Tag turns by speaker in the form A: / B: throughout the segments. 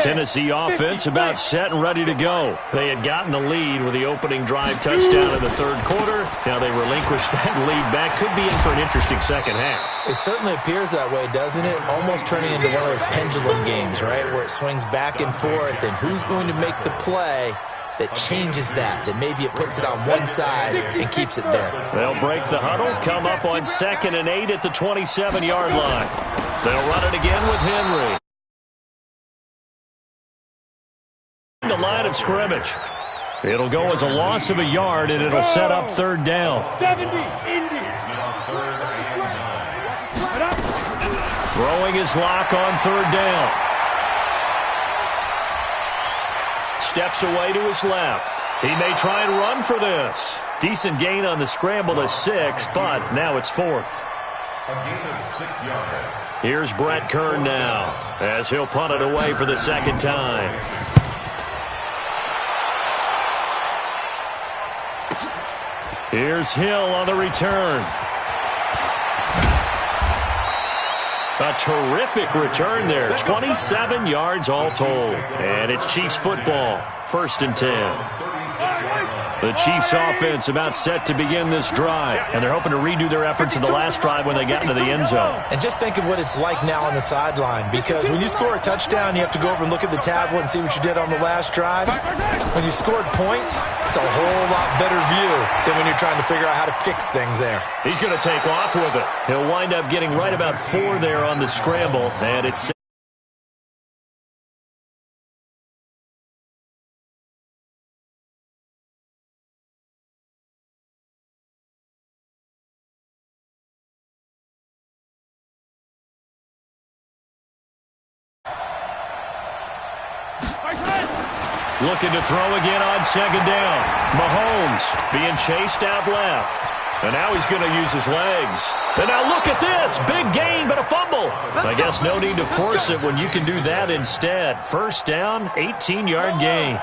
A: Tennessee offense about set and ready to go. They had gotten the lead with the opening drive touchdown in the third quarter. Now they relinquished that lead back. Could be in for an interesting second half.
B: It certainly appears that way, doesn't it? Almost turning into one of those pendulum games, right, where it swings back and forth, and who's going to make the play that changes that maybe it puts it on one side and keeps it there.
A: They'll break the huddle, come up on 2nd and 8 at the 27-yard line. They'll run it again with Henry. The line of scrimmage. It'll go as a loss of a yard, and it'll set up 3rd down.
C: 70, Indians.
A: Throwing his lock on 3rd down. Steps away to his left. He may try and run for this. Decent gain on the scramble to 6, but now it's 4th.
C: A gain of 6 yards.
A: Here's Brett Kern now, as he'll punt it away for the 2nd time. Here's Hill on the return. A terrific return there. 27 yards all told. And it's Chiefs football. 1st and 10. The Chiefs offense about set to begin this drive. And they're hoping to redo their efforts in the last drive when they got into the end zone.
B: And just think of what it's like now on the sideline. Because when you score a touchdown, you have to go over and look at the tablet and see what you did on the last drive. When you scored points, it's a whole lot better view than when you're trying to figure out how to fix things there.
A: He's going to take off with it. He'll wind up getting right about 4 there on the scramble. And it's looking to throw again on 2nd down. Mahomes being chased out left. And now he's going to use his legs. And now look at this. Big gain, but a fumble. I guess no need to force it when you can do that instead. 1st down, 18-yard gain.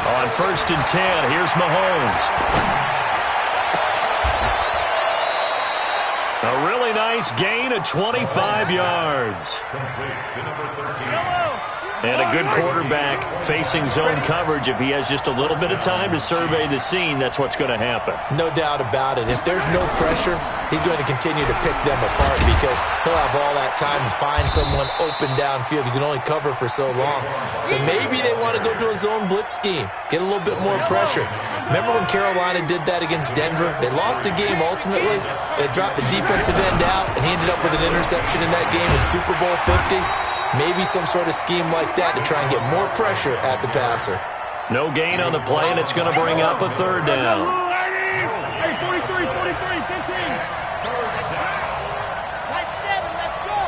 A: On 1st and 10, here's Mahomes. A really nice gain of 25 yards. And a good quarterback facing zone coverage. If he has just a little bit of time to survey the scene, that's what's going to happen.
B: No doubt about it. If there's no pressure, he's going to continue to pick them apart because he'll have all that time to find someone open downfield. He can only cover for so long. So maybe they want to go to a zone blitz scheme, get a little bit more pressure. Remember when Carolina did that against Denver? They lost the game ultimately. They dropped the defensive end out, and he ended up with an interception in that game in Super Bowl 50. Maybe some sort of scheme like that to try and get more pressure at the passer.
A: No gain on the play, and it's going to bring up a 3rd down.
C: Hey, 43, 15.
D: Nice 7, let's go.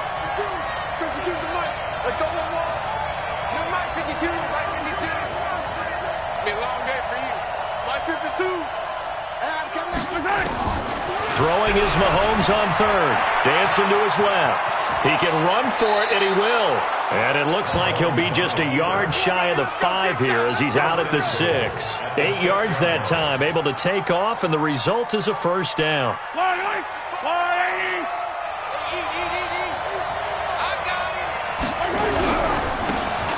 D: 52's the mic. Let's go one more. Your mic 52, mic 52. It's been a long day for you. Mic 52. I'm coming up.
A: Throwing is Mahomes on 3rd. Dancing to his left. He can run for it, and he will. And it looks like he'll be just a yard shy of the 5 here as he's out at the 6. 8 yards that time, able to take off, and the result is a 1st down.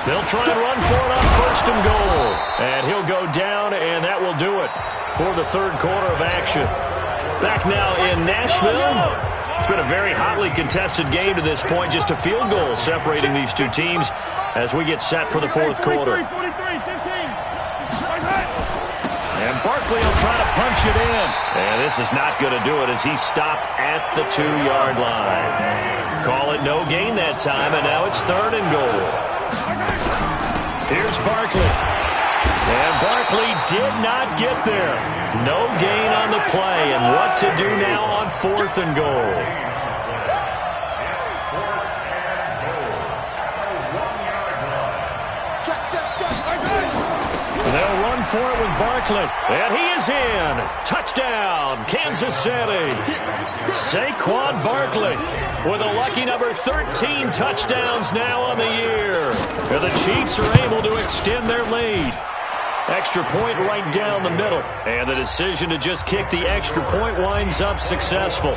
A: They'll try and run for it on 1st and goal. And he'll go down, and that will do it for the 3rd quarter of action. Back now in Nashville. It's been a very hotly contested game to this point. Just a field goal separating these two teams as we get set for the 4th quarter. And Barkley will try to punch it in. And this is not going to do it as he's stopped at the 2-yard line. Call it no gain that time, and now it's 3rd and goal. Here's Barkley. And Barkley did not get there. No gain on the play. And what to do now on 4th and goal? They'll run for it with Barkley. And he is in. Touchdown, Kansas City. Saquon Barkley with a lucky number 13 touchdowns now on the year. And the Chiefs are able to extend their lead. A extra point right down the middle. And the decision to just kick the extra point winds up successful.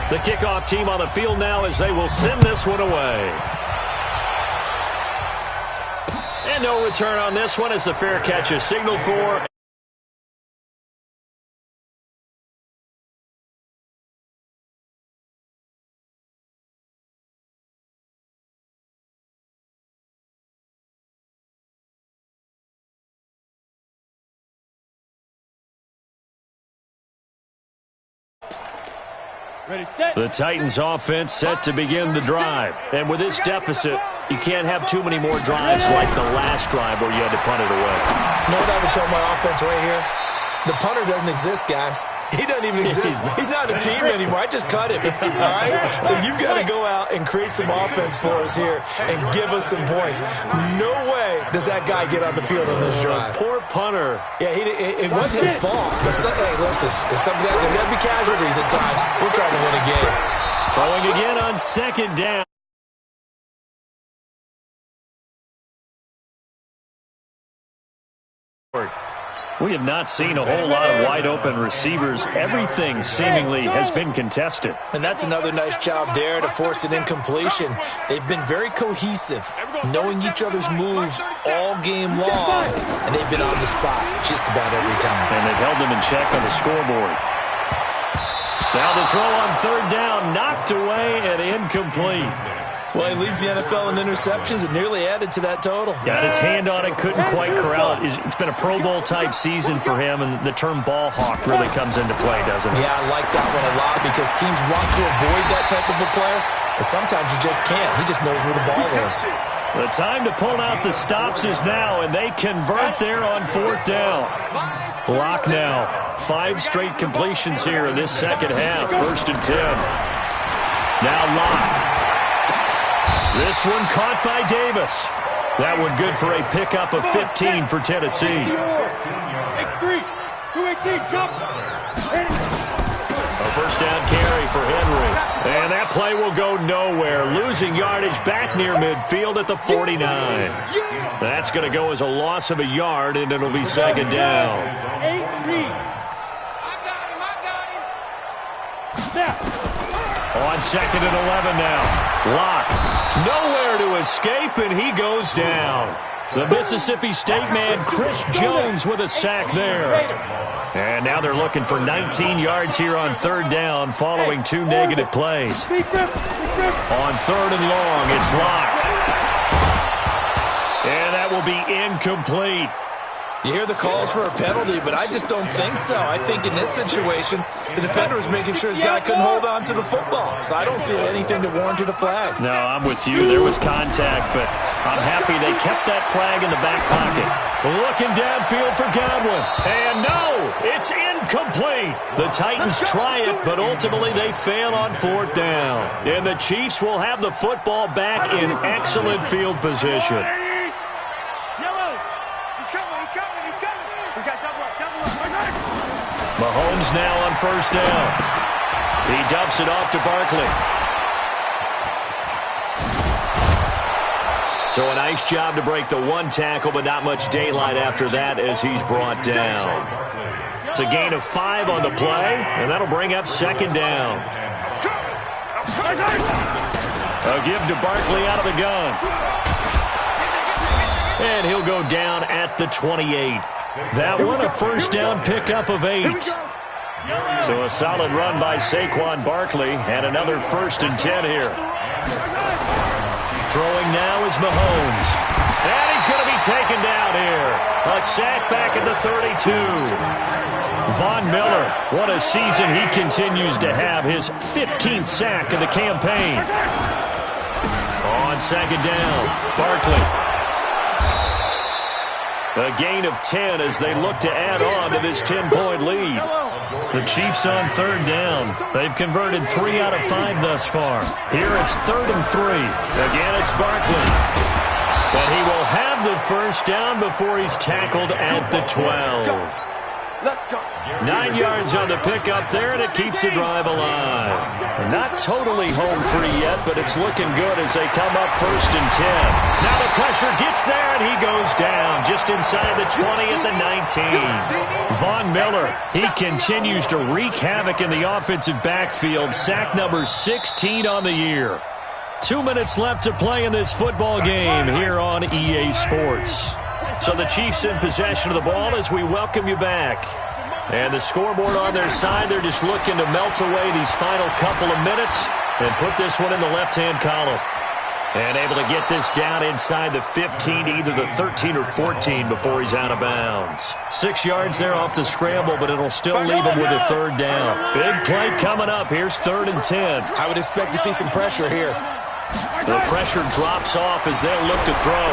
A: The kickoff team on the field now as they will send this one away. And no return on this one as the fair catch is signaled for.
C: Ready, set.
A: The Titans offense set to begin the drive. And with this deficit, you can't have too many more drives like the last drive where you had to punt it away.
B: You know what I would tell my offense right here? The punter doesn't exist, guys. He doesn't even exist. He's not a team anymore. I just cut him, all right? So you've got to go out and create some offense for us here and give us some points. No way does that guy get on the field on this drive.
A: Poor punter.
B: Yeah, it wasn't his fault. But hey, listen, there's got to be casualties at times. We're trying to win a game.
A: Throwing again on second down. We have not seen a whole lot of wide-open receivers. Everything seemingly has been contested.
B: And that's another nice job there to force an incompletion. They've been very cohesive, knowing each other's moves all game long, and they've been on the spot just about every time.
A: And they've held them in check on the scoreboard. Now the throw on third down, knocked away and incomplete.
B: Well, he leads the NFL in interceptions and nearly added to that total.
A: Got his hand on it, couldn't quite corral it. It's been a Pro Bowl-type season for him, and the term ball hawk really comes into play, doesn't it?
B: Yeah, I like that one a lot because teams want to avoid that type of a player, but sometimes you just can't. He just knows where the ball is.
A: The time to pull out the stops is now, and they convert there on fourth down. Lock now. 5 straight completions here in this second half. 1st and 10. Now Lock. This one caught by Davis. That one good for a pickup of 15 for Tennessee.
C: X3, 218, jump.
A: A first down carry for Henry. And that play will go nowhere. Losing yardage back near midfield at the 49. That's going to go as a loss of a yard, and it'll be second down.
C: 8-3.
A: On second and 11 now. Lock. Nowhere to escape, and he goes down. The Mississippi State man, Chris Jones, with a sack there. And now they're looking for 19 yards here on third down following 2 negative plays. On third and long, it's Lock. And that will be incomplete.
B: You hear the calls for a penalty, but I just don't think so. I think in this situation, the defender was making sure his guy couldn't hold on to the football. So I don't see anything to warrant a flag.
A: No, I'm with you. There was contact, but I'm happy they kept that flag in the back pocket. Looking downfield for Godwin. And no, it's incomplete. The Titans try it, but ultimately they fail on fourth down. And the Chiefs will have the football back in excellent field position. Mahomes now on first down. He dumps it off to Barkley. So a nice job to break the one tackle, but not much daylight after that as he's brought down. It's a gain of 5 on the play, and that'll bring up second down. A give to Barkley out of the gun. And he'll go down at the 28. That one a first down pickup of 8. So a solid run by Saquon Barkley and another 1st and 10 here. Throwing now is Mahomes. And he's going to be taken down here. A sack back at the 32. Von Miller, what a season he continues to have. His 15th sack of the campaign. On second down, Barkley. A gain of 10 as they look to add on to this 10-point lead. The Chiefs on third down. They've converted 3 out of 5 thus far. Here it's 3rd and 3. Again, it's Barkley. But he will have the first down before he's tackled at the 12.
D: Let's go.
A: 9 yards on the pickup there, and it keeps the drive alive. Not totally home free yet, but it's looking good as they come up 1st and 10. Now the pressure gets there, and he goes down just inside the 20 at the 19. Von Miller, he continues to wreak havoc in the offensive backfield. Sack number 16 on the year. 2 minutes left to play in this football game here on EA Sports. So the Chiefs in possession of the ball as we welcome you back. And the scoreboard on their side, they're just looking to melt away these final couple of minutes and put this one in the left-hand column. And able to get this down inside the 15, either the 13 or 14 before he's out of bounds. 6 yards there off the scramble, but it'll still leave him with a 3rd down. Big play coming up. Here's 3rd and 10.
B: I would expect to see some pressure here.
A: The pressure drops off as they'll look to throw.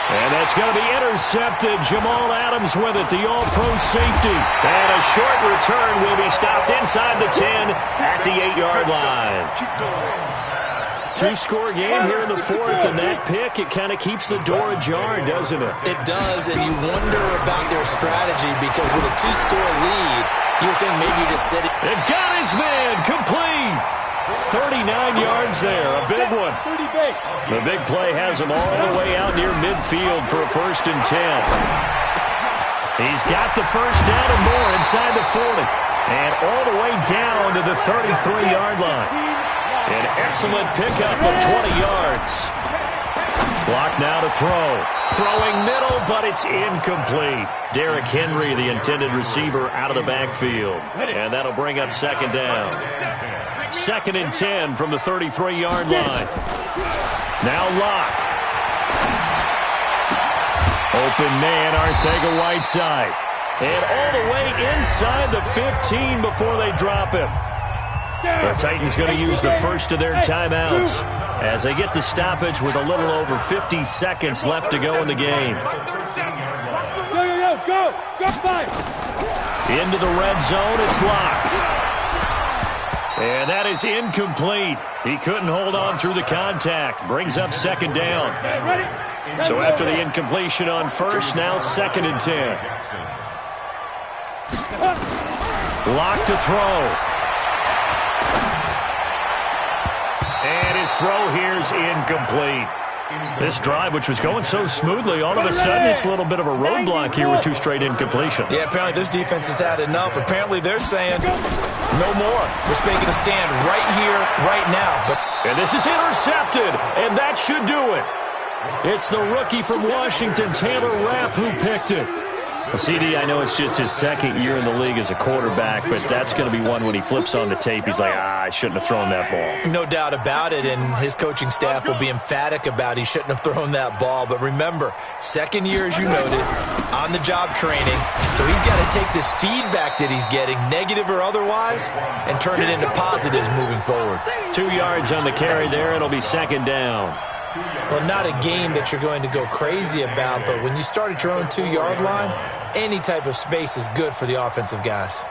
A: And that's going to be intercepted. Jamal Adams with it, the all-pro safety. And a short return will be stopped inside the 10 at the 8-yard line. 2-score game here in the 4th, and that pick, it kind of keeps the door ajar, doesn't it?
B: It does, and you wonder about their strategy because with a 2-score lead, you would think maybe you just sit it.
A: They've got his man complete. 39 yards there, a big one. The big play has him all the way out near midfield for a 1st and 10. He's got the 1st down and more inside the 40. And all the way down to the 33-yard line. An excellent pickup of 20 yards. Block now to throw. Throwing middle, but it's incomplete. Derrick Henry, the intended receiver, out of the backfield. And that'll bring up 2nd down. 2nd and 10 from the 33-yard line. Now Locke. Open man, Arcega-Whiteside. And all the way inside the 15 before they drop him. The Titans going to use the first of their timeouts as they get the stoppage with a little over 50 seconds left to go in the game.
C: Go!
A: Into the red zone, it's Locke. And that is incomplete. He couldn't hold on through the contact. Brings up 2nd down. So after the incompletion on 1st, now 2nd and 10. Locke to throw. And his throw here's incomplete. This drive, which was going so smoothly, all of a sudden it's a little bit of a roadblock here with 2 straight incompletions.
B: Yeah, apparently this defense has had enough. Apparently they're saying no more. We're making a stand right here, right now.
A: And this is intercepted, and that should do it. It's the rookie from Washington, Taylor Rapp, who picked it. CD, I know it's just his 2nd year in the league as a quarterback, but that's going to be one when he flips on the tape. He's like, I shouldn't have thrown that ball.
B: No doubt about it, and his coaching staff will be emphatic about he shouldn't have thrown that ball. But remember, 2nd year, as you noted, on-the-job training. So he's got to take this feedback that he's getting, negative or otherwise, and turn it into positives moving forward.
A: 2 yards on the carry there. It'll be 2nd down.
B: Well, not a game that you're going to go crazy about, but when you start at your own 2-yard line, any type of space is good for the offensive guys.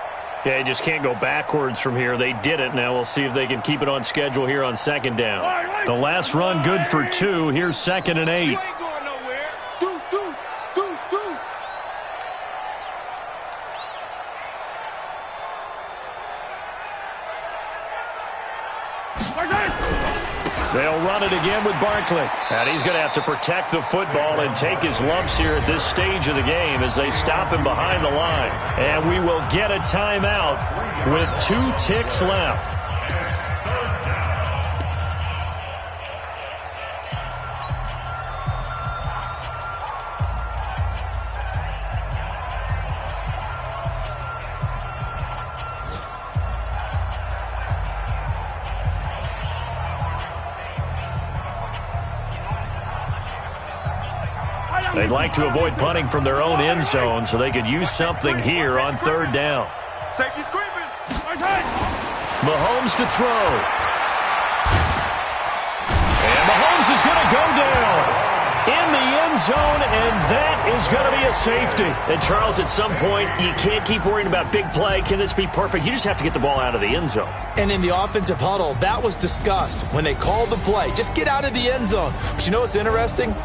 A: Yeah, you just can't go backwards from here. They did it. Now we'll see if they can keep it on schedule here on 2nd down. The last run good for 2. Here's 2nd and 8. They'll run it again with Barkley. And he's going to have to protect the football and take his lumps here at this stage of the game as they stop him behind the line. And we will get a timeout with 2 ticks left. They'd like to avoid punting from their own end zone so they could use something here on 3rd down.
D: Safety's creeping.
A: Mahomes to throw. And Mahomes is going to go down in the end zone, and that is going to be a safety. And, Charles, at some point, you can't keep worrying about big play. Can this be perfect? You just have to get the ball out of the end zone.
B: And in the offensive huddle, that was discussed when they called the play. Just get out of the end zone. But you know what's interesting?